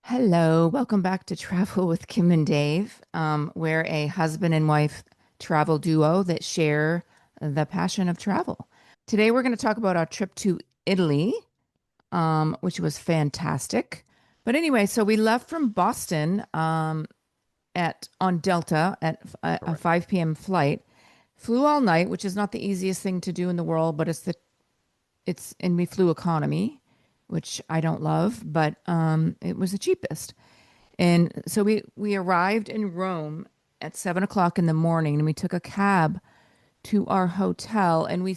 Hello, welcome back to Travel with Kim and Dave. We're a husband and wife travel duo that share the passion of travel. Today, we're going to talk about our trip to Italy, which was fantastic. But anyway, so we left from Boston at on Delta at a Correct. 5 p.m. flight. Flew all night, which is not the easiest thing to do in the world, but and we flew economy, which I don't love, but it was the cheapest. And so we arrived in Rome at 7 o'clock in the morning, and we took a cab to our hotel, and we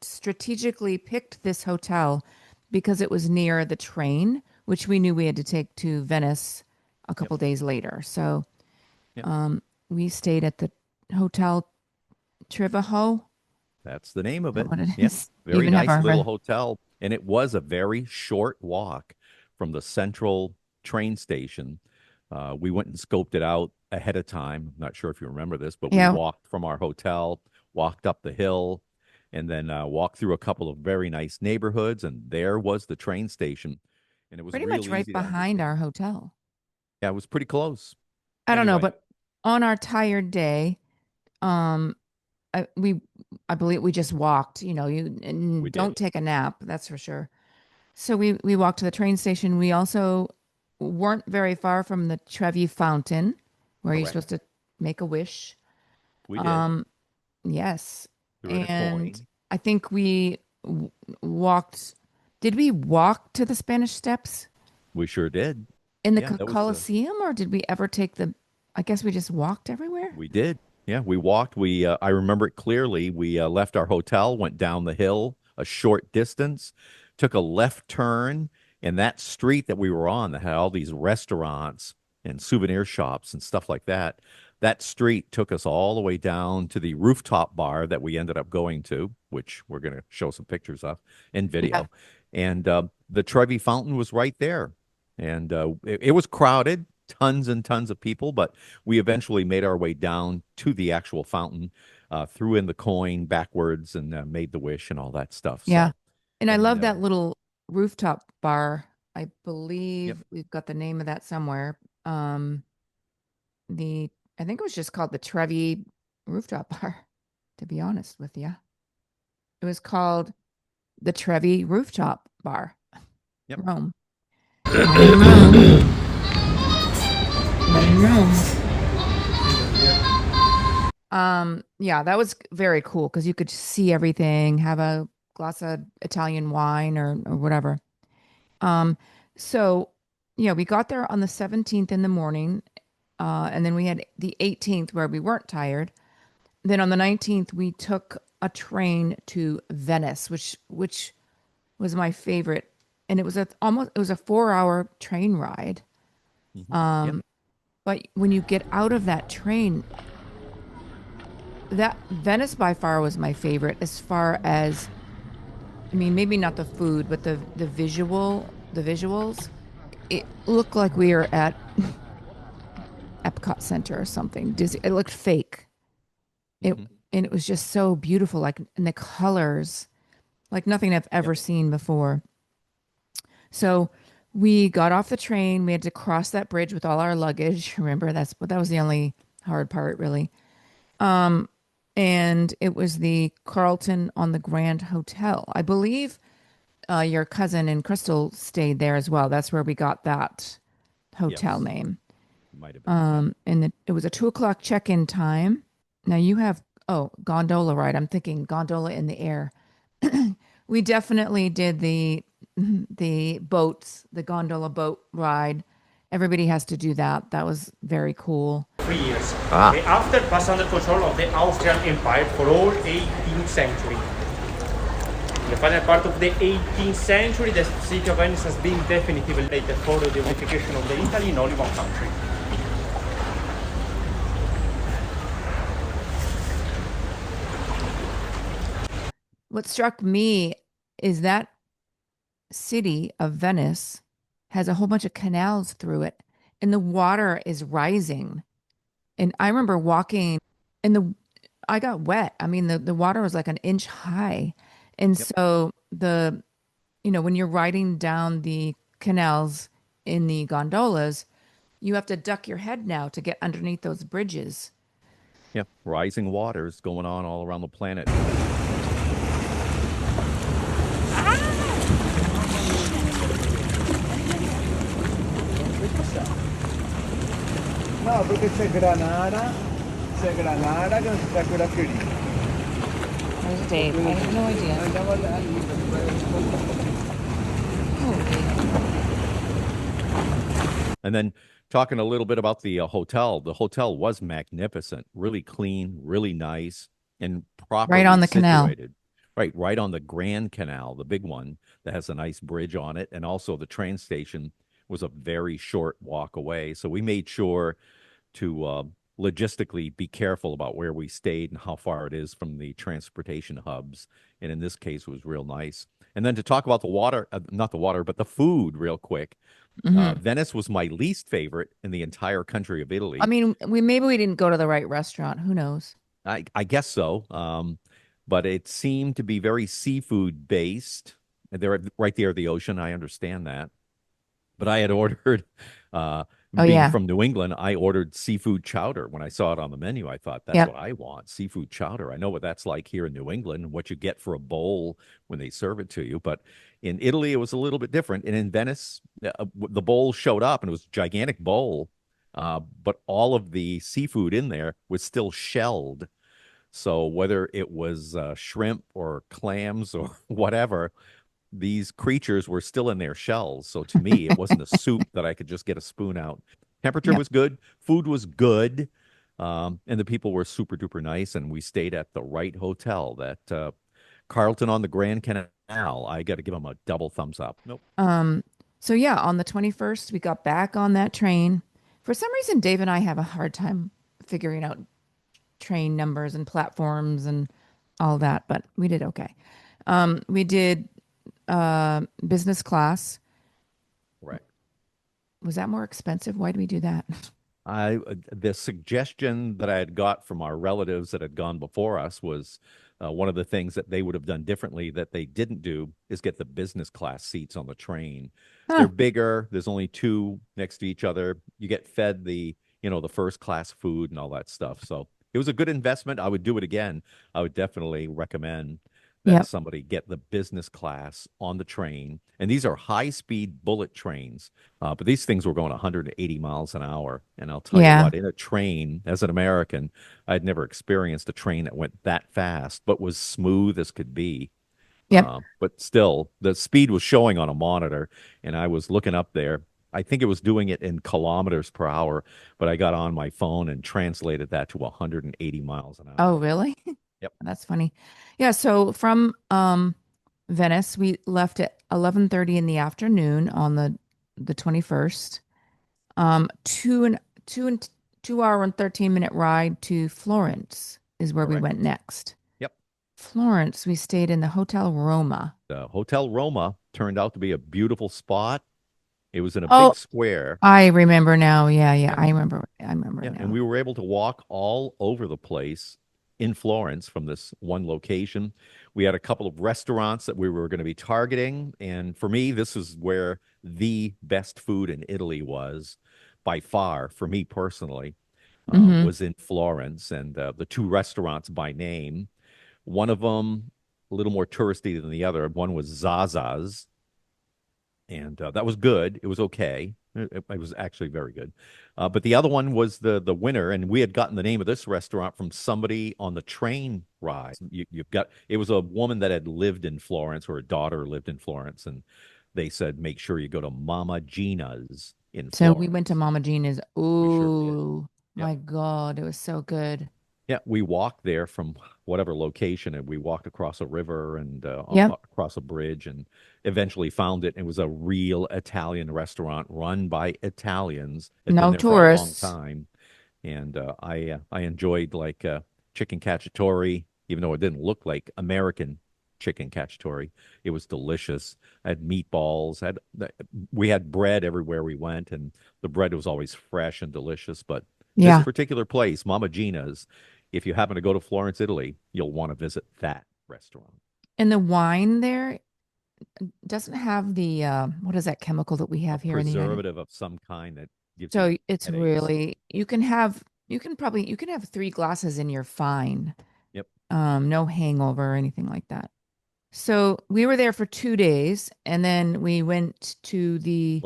strategically picked this hotel because it was near the train, which we knew we had to take to Venice a Yep. couple days later. So Yep. we stayed at the Hotel TriviHo. That's the name Is of that it. what it Yep. is? Very Even have nice our little hotel. And it was a very short walk from the central train station. We went and scoped it out ahead of time. I'm not sure if you remember this, but we yeah, walked from our hotel, walked up the hill, and then walked through a couple of very nice neighborhoods. And there was the train station. And it was pretty real much right easy to behind our understand. hotel. Yeah, it was pretty close. I don't know, Anyway, but on our tired day, um, I, we I believe we just walked. You we and did. don't take a nap, that's for sure. So we walked to the train station. We also weren't very far from the Trevi Fountain, where you're Correct. supposed to make a wish. We did. Um, yes, Threw in a and coin. I think we walked. Did we walk to the Spanish Steps We sure did. in the Yeah, that was Colosseum, or did we ever take the? I guess we just walked everywhere. we did. Yeah, we walked. I remember it clearly. We left our hotel, went down the hill a short distance, took a left turn, and that street that we were on that had all these restaurants and souvenir shops and stuff like that. That street took us all the way down to the rooftop bar that we ended up going to, which we're going to show some pictures of in Yeah, video. And the Trevi Fountain was right there. And it was crowded, tons and tons of people, but we eventually made our way down to the actual fountain, threw in the coin backwards, and made the wish and all that stuff. yeah. So, And I and love that little rooftop bar. I yep, believe we've got the name of that somewhere. The I think it was just called the Trevi Rooftop Bar, to be honest with you. It was called the Trevi Rooftop Bar, yep. Rome. When in Rome, when in Rome. Yeah, that was very cool because you could see everything, have a glass of Italian wine or whatever. Um, so yeah, we got there on the 17th in the morning, and then we had the 18th where we weren't tired. Then on the 19th, we took a train to Venice, which was my favorite, and it was a 4 hour train ride. Yep. But when you get out of that train, that Venice by far was my favorite as far as, I mean, maybe not the food, but the visuals. It looked like we were at Epcot Center or something. Disney. It looked fake. It Hmm. and it was just so beautiful, like and the colors, like nothing I've Yep. ever seen before. So we got off the train. We had to cross that bridge with all our luggage. Remember, that was the only hard part, really. And it was the Carlton on the Grand Hotel. I believe your cousin and Crystal stayed there as well. That's where we got that hotel Yes. name. Might have been. Yep. And it was a 2 o'clock check-in time. Now you have, oh, gondola ride. I'm thinking gondola in the air. We definitely did the boats, the gondola boat ride. Everybody has to do that. That was very cool. 3 years. Ah, After passed under control of the Austrian Empire for all 18th century. In the final part of the 18th century, the city of Venice has been definitively later for the unification of the Italy in only one country. What struck me is that city of Venice has a whole bunch of canals through it, and the water is rising. And I remember walking, and I got wet. I mean, the water was like an inch high. And yep. so when you're riding down the canals in the gondolas, you have to duck your head now to get underneath those bridges. Yeah, rising waters going on all around the planet. No, perché c'è Granada che non si sa quella che lì. There's Dave. I have no idea. Andiamo And then talking a little bit about the hotel. The hotel was magnificent, really clean, really nice, and Right on properly the canal. situated. Right on the Grand Canal, the big one that has a nice bridge on it, and also the train station was a very short walk away. So we made sure to logistically be careful about where we stayed and how far it is from the transportation hubs. And in this case, it was real nice. And then to talk about the water, not the water, but the food real quick. Venice was my least favorite in the entire country of I Italy. mean, we didn't go to the right restaurant. Who knows? I guess so. But it seemed to be very seafood based. And they're right there at the ocean. I understand that. But I had ordered, Oh being yeah. from New England, I ordered seafood chowder. When I saw it on the menu, I thought, that's Yep. what I want, seafood chowder. I know what that's like here in New England, what you get for a bowl when they serve it to you. But in Italy, it was a little bit different. And in Venice, the bowl showed up and it was a gigantic bowl. But all of the seafood in there was still shelled. So whether it was shrimp or clams or whatever, these creatures were still in their shells. So to me, it wasn't a soup that I could just get a spoon out. Temperature Yep. was good, food was good, and the people were super duper nice. And we stayed at the right hotel, that Carlton on the Grand Canal. I got to give them a double thumbs up. Nope. So yeah, on the 21st, we got back on that train. For some reason, Dave and I have a hard time figuring out train numbers and platforms and all that, but we did okay. We did business class. Right. Was that more expensive? Why did we do that? The suggestion that I had got from our relatives that had gone before us was one of the things that they would have done differently that they didn't do is get the business class seats on the train. Huh. They're bigger. There's only two next to each other. You get fed the first class food and all that stuff. So it was a good investment. I would do it again. I would definitely recommend that Yep. somebody get the business class on the train. And these are high-speed bullet trains, but these things were going 180 miles an hour. And I'll tell you Yeah. what, in a train, as an American, I'd never experienced a train that went that fast, but was smooth as could be. Yep. But still, the speed was showing on a monitor, and I was looking up there. I think it was doing it in kilometers per hour, but I got on my phone and translated that to 180 miles an hour. Oh, really? Yep. That's funny. Yeah, so from Venice, we left at 11:30 in the afternoon on the 21st. Two and 2 hour and 13-minute ride to Florence is where we Correct. went next. Yep. Florence, we stayed in the Hotel Roma. Hotel Roma turned out to be a beautiful spot. It was in a Oh, big square. I remember now. Yeah, Yeah. I remember. I remember Yeah, now. and we were able to walk all over the place in Florence from this one location. We had a couple of restaurants that we were going to be targeting, and for me, this is where the best food in Italy was by far, for me personally, Hmm. was in Florence, and the two restaurants by name. One of them a little more touristy than the other. One was Zaza's, and that was good. It was okay. It was actually very good. But the other one was the winner, and we had gotten the name of this restaurant from somebody on the train ride. You've got it was a woman that had lived in Florence, or her daughter lived in Florence, and they said make sure you go to Mama Gina's in So we went to Florence. Mama Gina's. We sure did. Ooh, Yep. my God, it was so good. Yeah, we walked there from whatever location, and we walked across a river and Yep. across a bridge, and eventually found it. It was a real Italian restaurant run by Italians. Had been No there for a long tourists. time, and I enjoyed like chicken cacciatore, even though it didn't look like American chicken cacciatore. It was delicious. I had meatballs. We had bread everywhere we went, and the bread was always fresh and delicious. But this Yeah. particular place, Mama Gina's, if you happen to go to Florence, Italy, you'll want to visit that restaurant. And the wine there doesn't have the what is that chemical that we A have here in the United? preservative of some kind that gives you So it's headaches. really you can have 3 glasses and you're fine. Yep. No hangover or anything like that. So we were there for 2 days, and then we went to the.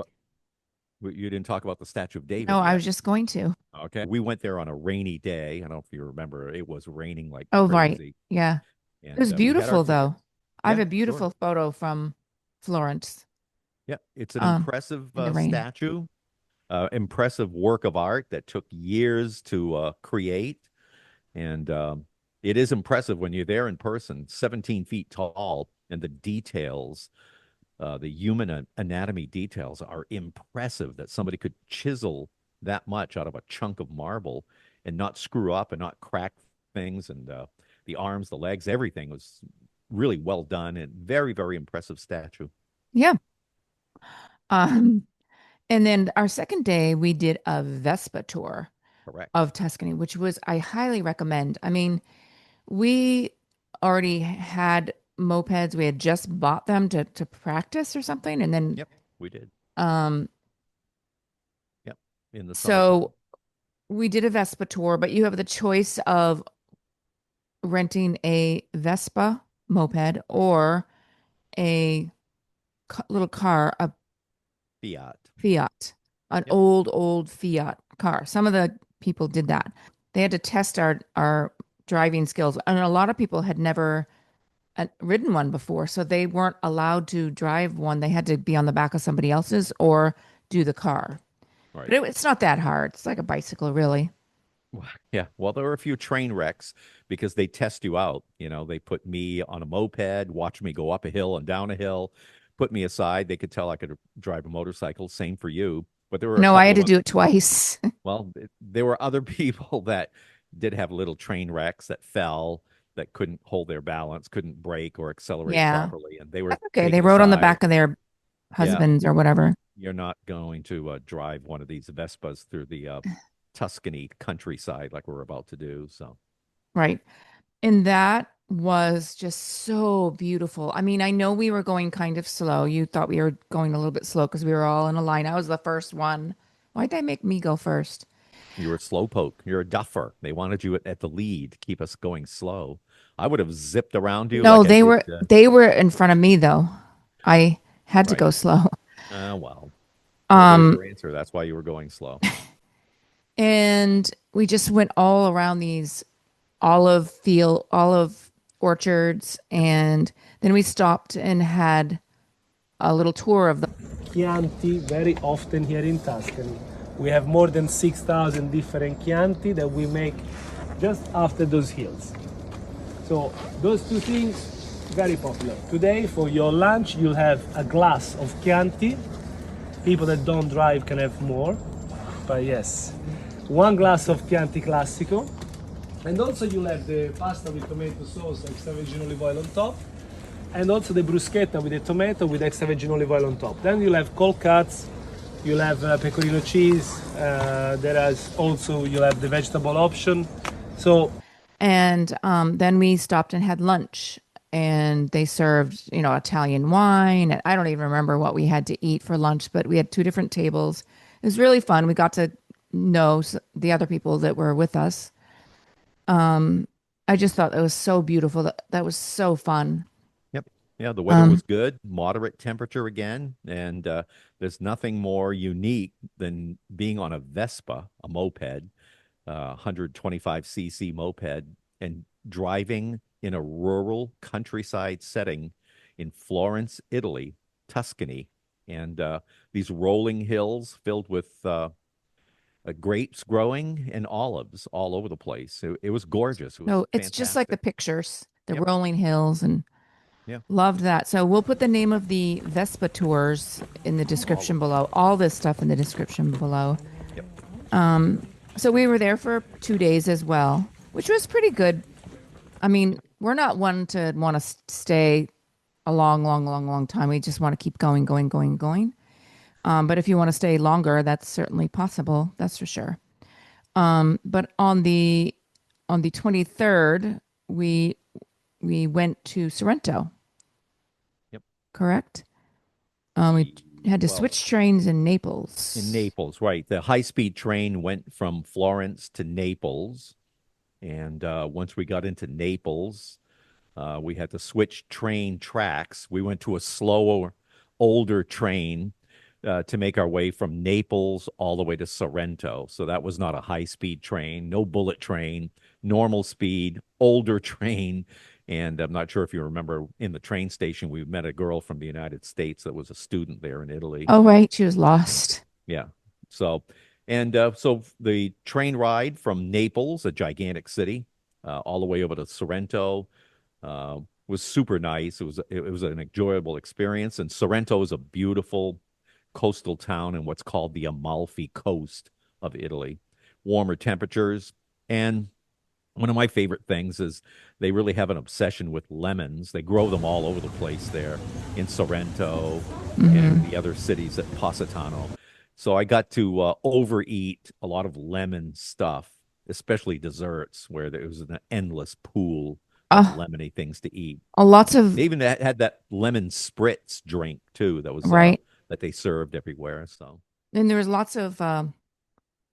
What you didn't talk about the Statue of No, David I yet. was just going to. Okay. We went there on a rainy day. I don't know if you remember. It was raining like Oh, right. crazy. Yeah. It And was we had our beautiful tickets. though. I have Yeah, a sure. beautiful photo from Florence, Yeah, it's an um, impressive in the rain. statue, impressive work of art that took years to create. And it is impressive when you're there in person, 17 feet tall, and the details, the human anatomy details are impressive that somebody could chisel that much out of a chunk of marble and not screw up and not crack things. And the arms, the legs, everything was really well done and very, very impressive statue. Yeah. Um, and then our second day, we did a Vespa tour Correct. of Tuscany, which was I highly recommend. I mean, we already had mopeds. We had just bought them to practice or something, and then Yep, we did. um, Yep, in the summertime. so we did a Vespa tour. But you have the choice of renting a Vespa moped or a little car, a Fiat. Fiat, an Yep. old Fiat car. Some of the people did that. They had to test our driving skills, and a lot of people had never ridden one before, so they weren't allowed to drive one. They had to be on the back of somebody else's or do the car. But Right. it's not that hard. It's like a bicycle, really. Yeah. Well, there were a few train wrecks because they test you out. You know, they put me on a moped, watch me go up a hill and down a hill, put me aside. They could tell I could drive a motorcycle. Same for you. But there were a No, I couple had of to do it twice. well, there were other people that did have little train wrecks that fell, that couldn't hold their balance, couldn't brake or accelerate Yeah, properly, and they were that's okay. They taken rode on the aside. back of their Yeah, husbands or whatever. you're not going to drive one of these Vespas through the Tuscany countryside like we're about to do. So, Right. And that was just so beautiful. I mean, I know we were going kind of slow. You thought we were going a little bit slow because we were all in a line. I was the first one. Why'd they make me go first? you're a slowpoke. You're a duffer. They wanted you at the lead, keep us going slow. I would have zipped around you No, like I did. they were in front of me though. I had to Right. go slow. Well, there's Um, your answer. That's why you were going slow. and we just went all around these olive orchards, Yep. and then we stopped and had a little tour of the. Chianti very often here in Tuscany. We have more than 6,000 different Chianti that we make just after those hills. So those two things, very popular. Today for your lunch you'll have a glass of Chianti. People that don't drive can have more, but yes. One glass of Chianti Classico. And also you'll have the pasta with tomato sauce, extra virgin olive oil on top. And also the bruschetta with the tomato with extra virgin olive oil on top. Then you'll have cold cuts, you'll have pecorino cheese, you'll have the vegetable option. So And then we stopped and had lunch, and they served, Italian wine. And I don't even remember what we had to eat for lunch, but we had 2 different tables. It was really fun. We got to know the other people that were with us. I just thought that was so beautiful. That was so fun. Yep. Yeah, the weather was good, moderate temperature again, and there's nothing more unique than being on a Vespa, a moped, 125cc moped, and driving in a rural countryside setting in Florence, Italy, Tuscany, and these rolling hills filled with grapes growing and olives all over the place. It was gorgeous. It was So it's just like the fantastic. pictures, the Yep. rolling hills, and Yeah. loved that. So we'll put the name of the Vespa tours in the description below. All this stuff in the description below. Yep. So we were there for 2 days as well, which was pretty good. I mean, we're not one to want to stay a long time. We just want to keep going, going, going, going. But if you want to stay longer, that's certainly possible. That's for sure. But on the 23rd, we went to Sorrento. Yep. correct? We had to Well, switch trains in in Naples. Naples, right. The high-speed train went from Florence to Naples. And once we got into Naples, we had to switch train tracks. We went to a slower, older train to make our way from Naples all the way to Sorrento. So that was not a high-speed train, no bullet train, normal speed, older train. And I'm not sure if you remember in the train station, we met a girl from the United States that was a student there in Italy. Oh, right. She was lost. Yeah. So, so the train ride from Naples, a gigantic city, all the way over to Sorrento, was super nice. It was an enjoyable experience. And Sorrento is a beautiful coastal town in what's called the Amalfi Coast of Italy. Warmer temperatures. And one of my favorite things is they really have an obsession with lemons. They grow them all over the place there in Sorrento and the other cities at Positano. So I got to overeat a lot of lemon stuff, especially desserts, where there was an endless pool of Oh, lemony things to eat. lots of, They even had that lemon spritz drink too that was right. that they served everywhere. So And there was lots of, oh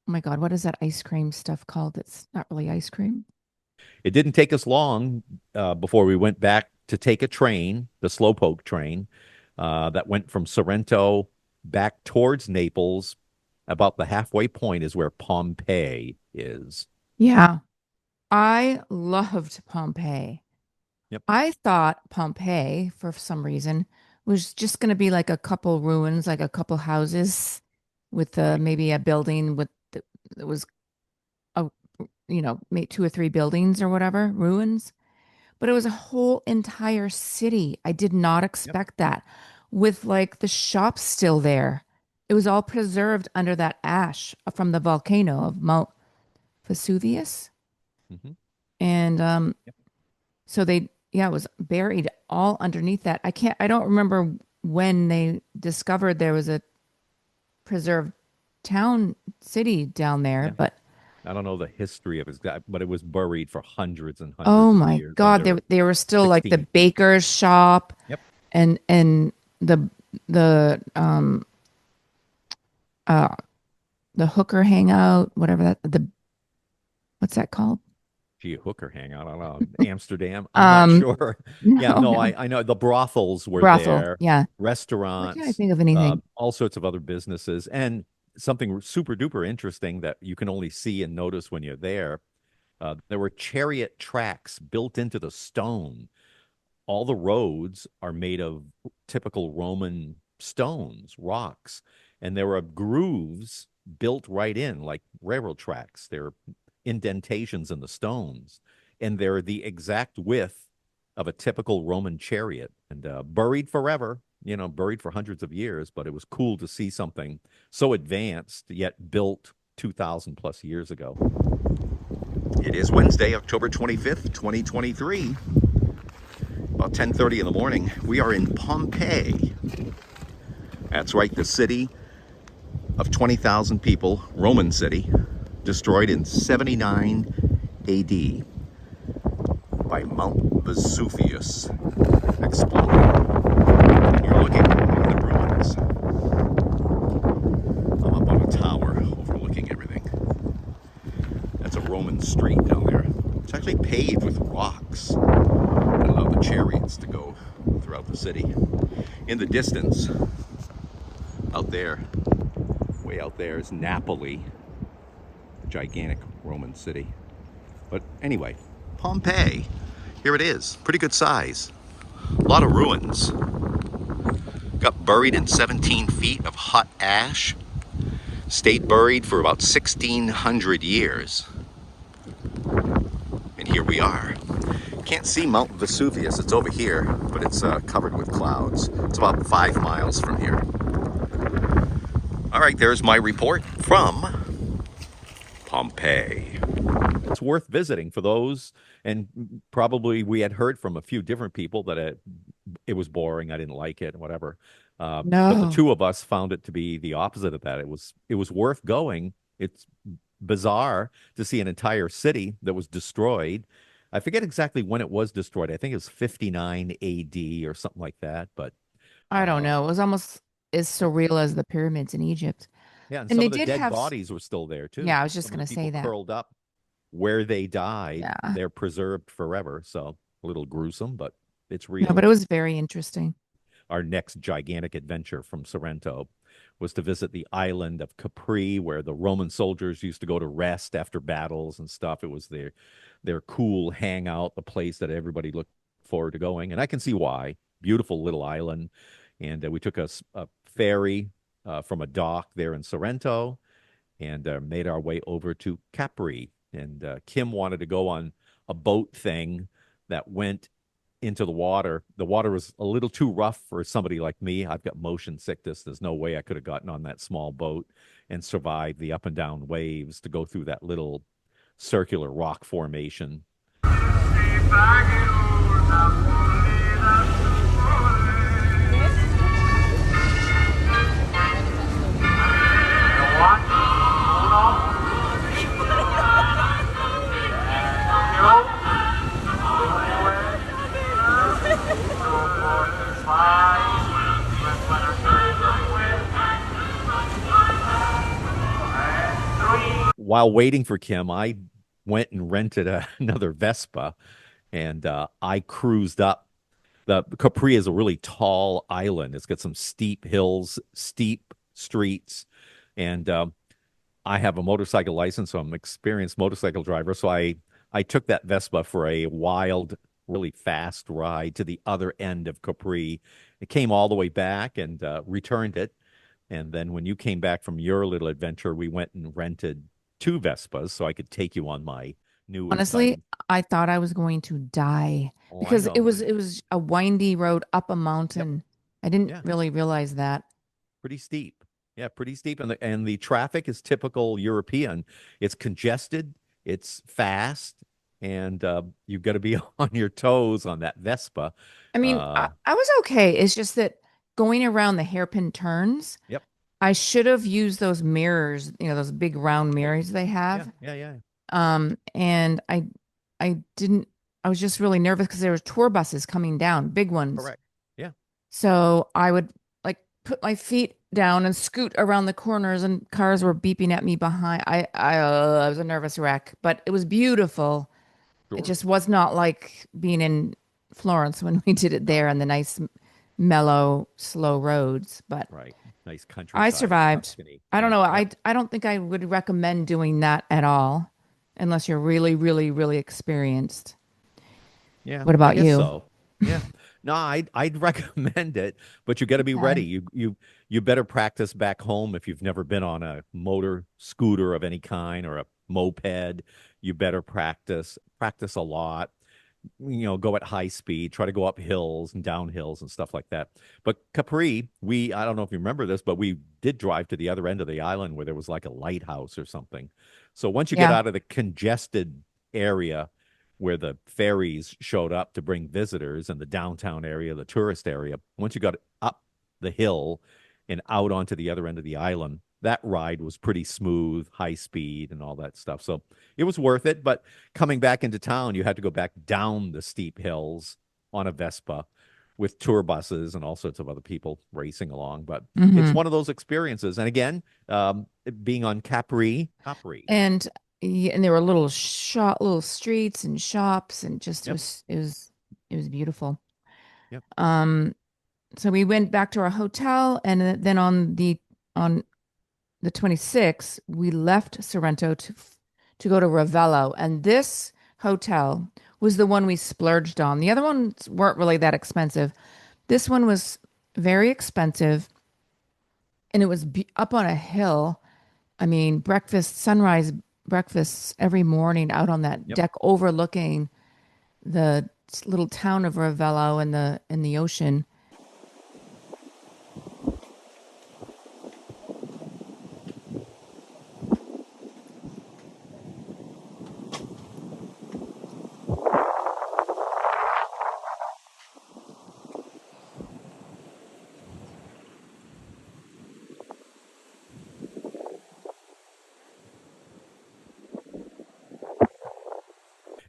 my God, what is that ice cream stuff called? It's not really ice cream. it didn't take us long before we went back to take a train, the slowpoke train, that went from Sorrento back towards Naples. About the halfway point is where Pompeii is. Yeah. I loved Pompeii. Yep. I thought Pompeii, for some reason, was just going to be like a couple ruins, like a couple houses with Right. maybe a building that was a two or three buildings or whatever, ruins. But it was a whole entire city. I did not Yep. expect that, with like the shops still there. It was all preserved under that ash from the volcano of Mount Vesuvius. Hmm. And Yep. so yeah, it was buried all underneath that. I don't remember when they discovered there was a preserved town city down there, Yeah. but I don't know the history of it, but it was buried for hundreds and oh hundreds of my years God, under they were still like the 16 feet. baker's shop Yep. and the uh the hooker hangout, whatever what's that called? Gee, a hooker hangout. I don't know. Amsterdam. I'm not Um, sure. Yeah, no, no, no. I know the brothels were Brothel. there, Yeah. Why can't I restaurants, think of anything? all sorts of other businesses, and something super duper interesting that you can only see and notice when you're there. There were chariot tracks built into the stone. All the roads are made of typical Roman stones, rocks, and there are grooves built right in, like railroad tracks. There are indentations in the stones, and they're the exact width of a typical Roman chariot, and buried forever, buried for hundreds of years. But it was cool to see something so advanced yet built 2,000 plus years ago. It is Wednesday, October 25th, 2023. About 10:30 in the morning, we are in Pompeii. That's right, the city of 20,000 people, Roman city, destroyed in 79 AD by Mount Vesuvius exploding. You're looking at the ruins. I'm up on a tower overlooking everything. That's a Roman street down there. It's actually paved with rocks that allow the chariots to go throughout the city. In the distance, out there, way out there, is Napoli, the gigantic Roman city. But anyway, Pompeii, here it is. Pretty good size. A lot of ruins. Got buried in 17 feet of hot ash. Stayed buried for about 1,600 years. And here we are. Can't see Mount Vesuvius, it's over here, but it's covered with clouds. It's about 5 miles from here. All right, there's my report from Pompeii. It's worth visiting for those, and probably we had heard from a few different people that it was boring, I didn't like it, whatever. But the No. two of us found it to be the opposite of that. It was worth going. It's bizarre to see an entire city that was destroyed. I forget exactly when it was destroyed. I think it was 59 AD or something like that. But I don't Uh, know. It was almost as surreal as the pyramids in Egypt. yeah, and And some they of the did dead have, bodies were still there too. yeah, I was just Some of going the to say people that. curled up where they died, Yeah. they're preserved forever. So a little gruesome, but it's No, but real. it was very interesting. Our next gigantic adventure from Sorrento was to visit the island of Capri, where the Roman soldiers used to go to rest after battles and stuff. It was their cool hangout, the place that everybody looked forward to going, and I can see why. Beautiful little island, and we took a ferry from a dock there in Sorrento, and made our way over to Capri. And Kim wanted to go on a boat thing that went into the water. The water was a little too rough for somebody like me. I've got motion sickness. There's no way I could have gotten on that small boat and survived the up and down waves to go through that little circular rock formation. While waiting for Kim, I went and rented another Vespa, and I cruised up. The Capri is a really tall island. It's got some steep hills, steep streets, and I have a motorcycle license, so I'm an experienced motorcycle driver. So I took that Vespa for a wild, really fast ride to the other end of Capri. It came all the way back and returned it. And then when you came back from your little adventure, we went and rented two Vespas so I could take you on my new Honestly, exciting. I thought I was going to die Oh, I because it know. was it was a windy road up a Yep. mountain. I didn't Yeah. really realize that. Pretty steep. Yeah, pretty steep. And the traffic is typical European. It's congested, it's fast, and you've got to be on your toes on that Vespa. I mean, Uh, I was okay. It's just that going around the hairpin turns, yep. I should have used those mirrors, those big round mirrors they Yeah, have. yeah, yeah. And I didn't, I was just really nervous because there were tour buses coming down, big ones. Correct. Yeah. So I would like put my feet down and scoot around the corners and cars were beeping at me behind. I was a nervous wreck, but it was beautiful. It Sure. just was not like being in Florence when we did it there and the nice, mellow, slow roads. But Right. Nice I countryside of survived. Tuscany. I don't Yeah. know. Yep. I don't think I would recommend doing that at all unless you're really, really, really experienced. Yeah. What I about guess you? so. Yeah. No, I'd recommend it, but you got to be ready. Okay. You better practice back home if you've never been on a motor scooter of any kind or a moped. You better practice a lot. Go at high speed, try to go up hills and down hills and stuff like that. But Capri, I don't know if you remember this, but we did drive to the other end of the island where there was like a lighthouse or something. So once you get Yeah. out of the congested area where the ferries showed up to bring visitors and the downtown area, the tourist area, once you got up the hill and out onto the other end of the island, that ride was pretty smooth, high speed, and all that stuff. So it was worth it. But coming back into town, you had to go back down the steep hills on a Vespa with tour buses and all sorts of other people racing along. But it's Hmm. one of those experiences. And again, being on Capri. And yeah, and there were little streets and shops, and just Yep, it was beautiful. yep. Um, so we went back to our hotel, and then on the 26th, we left Sorrento to go to Ravello, and this hotel was the one we splurged on. The other ones weren't really that expensive. This one was very expensive, and it was up on a hill. I mean, sunrise breakfasts every morning out on that Yep. deck overlooking the little town of Ravello and the ocean.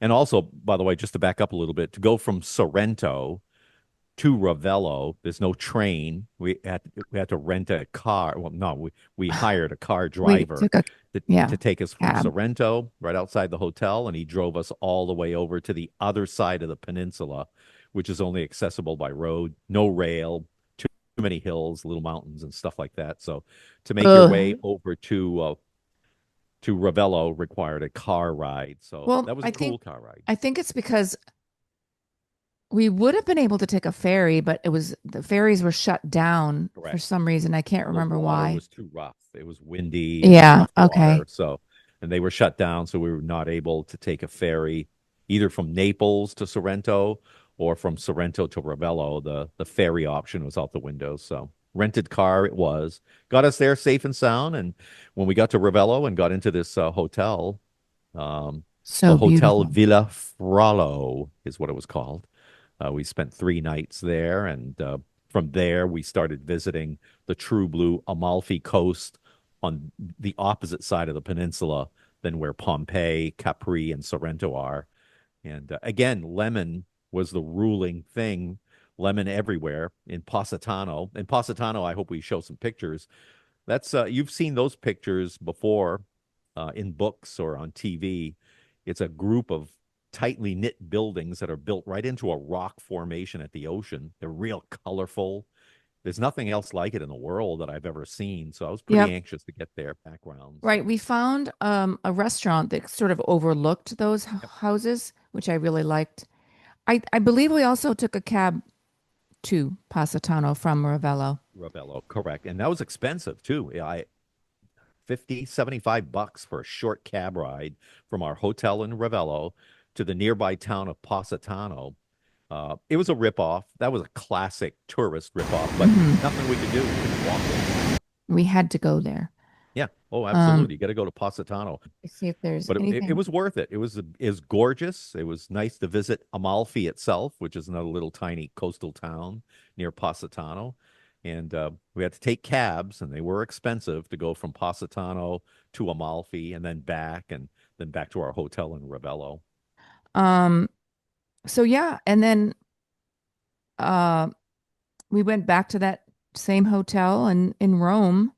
And also, by the way, just to back up a little bit, to go from Sorrento to Ravello. There's no train. We had to rent a car. Well, no, we hired a car We driver took a, to yeah, take us from cab. Sorrento, right outside the hotel, and he drove us all the way over to the other side of the peninsula, which is only accessible by road, no rail, too many hills, little mountains, and stuff like that. So to make your way Ugh. over to Ravello required a car ride. So Well, that was a cool car ride. I think it's because we would have been able to take a ferry, but it was the ferries were shut down for Correct. some reason. I can't The remember water why. was too rough. It was windy and Yeah, rough okay. water. So, and they were shut down. So we were not able to take a ferry either from Naples to Sorrento or from Sorrento to Ravello. The ferry option was out the window. So rented car it was. Got us there safe and sound. And when we got to Ravello and got into this hotel, the So Hotel beautiful. Villa Frollo is what it was called. We spent 3 nights there, and from there we started visiting the true blue Amalfi Coast on the opposite side of the peninsula than where Pompeii, Capri, and Sorrento are. And again, lemon was the ruling thing. Lemon everywhere in Positano. In Positano, I hope we show some pictures. That's you've seen those pictures before in books or on TV. It's a group of tightly knit buildings that are built right into a rock formation at the ocean. They're real colorful. There's nothing else like it in the world that I've ever seen. So I was pretty Yep. anxious to get their background. Right. So We found a restaurant that sort of overlooked those yep, houses, which I really liked. I believe we also took a cab to Positano from Ravello. Ravello, correct. And that was expensive too. Yeah, 50, $75 for a short cab ride from our hotel in Ravello to the nearby town of Positano. It was a ripoff. That was a classic tourist ripoff, but Hmm. nothing we could do. We couldn't walk there. We had to go there. Yeah. Oh, Um, absolutely. You got to go to Positano. let's see if there's But it anything. was worth it. It was gorgeous. It was nice to visit Amalfi itself, which is another little tiny coastal town near Positano. And we had to take cabs, and they were expensive to go from Positano to Amalfi and then back to our hotel in Ravello. Um, so yeah, and then uh we went back to that same hotel in Rome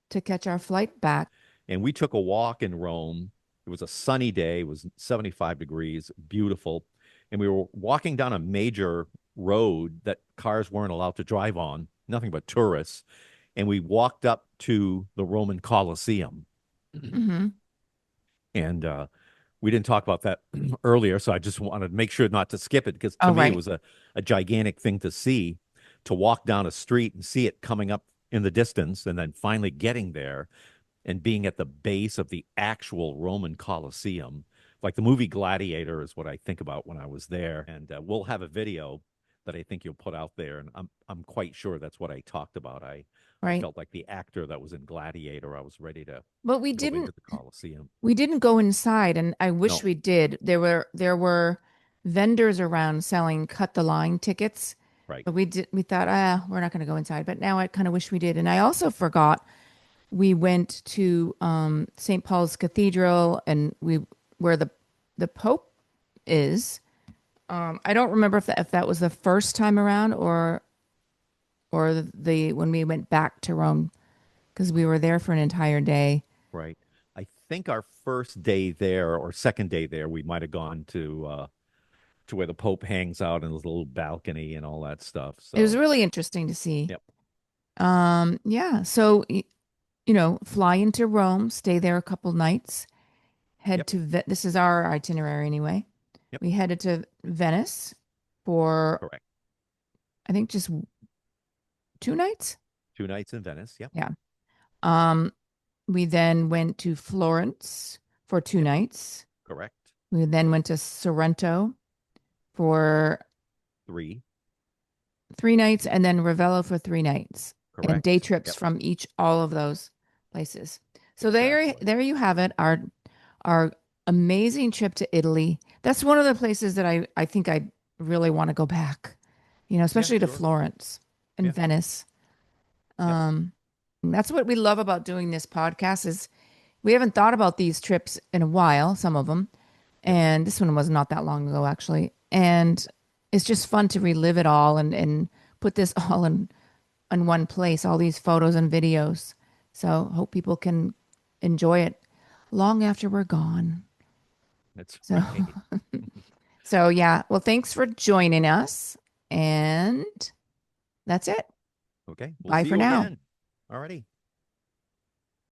to catch our flight back. And we took a walk in Rome. It was a sunny day. It was 75 degrees, beautiful. And we were walking down a major road that cars weren't allowed to drive on, nothing but tourists. And we walked up to the Roman Colosseum. Hmm. And we didn't talk about that earlier, so I just wanted to make sure not to skip it because to Oh, me it right. was a gigantic thing to see, to walk down a street and see it coming up in the distance and then finally getting there and being at the base of the actual Roman Colosseum. Like the movie Gladiator is what I think about when I was there. And we'll have a video that I think you'll put out there. And I'm quite sure that's what I talked about. I Right. felt like the actor that was in Gladiator. I was ready to But go into the Colosseum. we didn't go inside, and I wish No, we did. There were vendors around selling cut the line tickets, right. but we thought, we're not going to go inside. But now I kind of wish we did. And I also forgot we went to St. Paul's Cathedral and we where the Pope is. I don't remember if that was the first time around or the when we went back to Rome because we were there for an entire day. Right. I think our first day there or second day there, we might have gone to where the Pope hangs out in his little balcony and all that stuff. It was So, really interesting to see. yep, Yeah. So, fly into Rome, stay there a couple nights, head yep, to this is our itinerary anyway. yep, We headed to Venice for correct. I think just 2 nights. 2 nights in Venice. Yep, Yeah. Um, we then went to Florence for two yep, nights. correct. We then went to Sorrento for 3, 3 nights and then Ravello for 3 nights and day correct. trips Yep, from all of those places. So exactly. there you have it. Our amazing trip to Italy. That's one of the places that I think I really want to go back, Yeah, especially to sure. Florence and Yeah, Venice. yep, Um, that's what we love about doing this podcast is we haven't thought about these trips in a while, some of them, yep, and this one was not that long ago actually. And it's just fun to relive it all and put this all in one place, all these photos and videos. So hope people can enjoy it long after we're gone. That's So, right. so yeah. Well, thanks for joining us. And that's it. Okay. We'll Bye see for you now. again. Alrighty.